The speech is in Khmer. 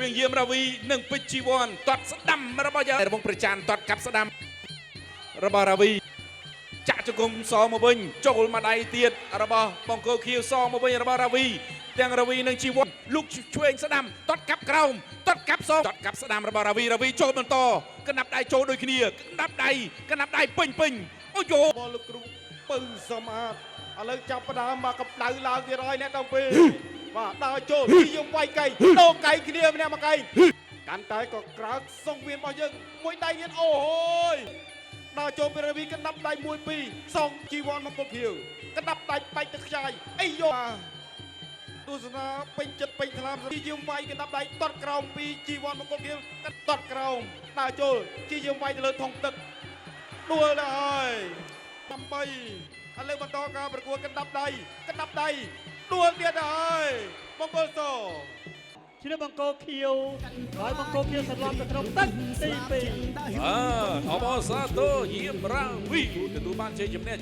ងយាមរាវីនិងពេជ្រជីវ័នតាត់ស្ដាំរបស់យើងរបងប្រចានតាត់កាប់ស្ដាំរបស់រាវីចាក់ជង្គង់សមកវិញចូលមកដៃទៀតរបស់បង្គោលខៀវសមកវិញរបស់រាវីទាំងរាវីនិងជីវ័នលុកឆ្វេងស្ដាំតាត់កាប់ក្រោមតាត់កាប់សតាត់កាប់ស្ដាំរបស់រាវីចូលបន្តកណ្ដាប់ដៃចូលដូចគ្នាកណ្ដាប់ដៃពេញអូយបលលោកគ្រូពៅសម្អាតឥឡូវចាប់ផ្ដើមមកកម្ដៅឡើងទៀតហើយអ្នកទាំងពីរបាទដើរចូលពីយើងវាយកៃដូរកៃគ្នាម្នាក់មកកៃកាន់តែក៏ក្រើកសងវៀនរបស់យើងមួយដៃទៀតអូយដើរចូលពីរាវីកណ្ដាប់ដៃ1 2សងជីវ័នមកពុកភៀវកណ្ដាប់ដៃបាច់ទឹកខ្ចាយអីយោទស្សនាពេញចិត្តពេញថ្លាមជីយើងវាយកណ្ដាប់ដៃតត់ក្រោមពីជីវ័នមកពុកភៀវតត់ក្រោមដើរចូលជីយើងវាយទៅលើធុងទឹកដួលទៅហើយ8ឥឡូវបន្តការប្រកួតកណ្ដាប់ដៃដួលទៀតហើយបង្គោលសឈ្នះបង្គោលខៀវហើយបង្គោលខៀវសន្លប់ទៅក្នុងទឹកទី2អបអសាទរយាមរាវីទទួលបានជ័យជំនះ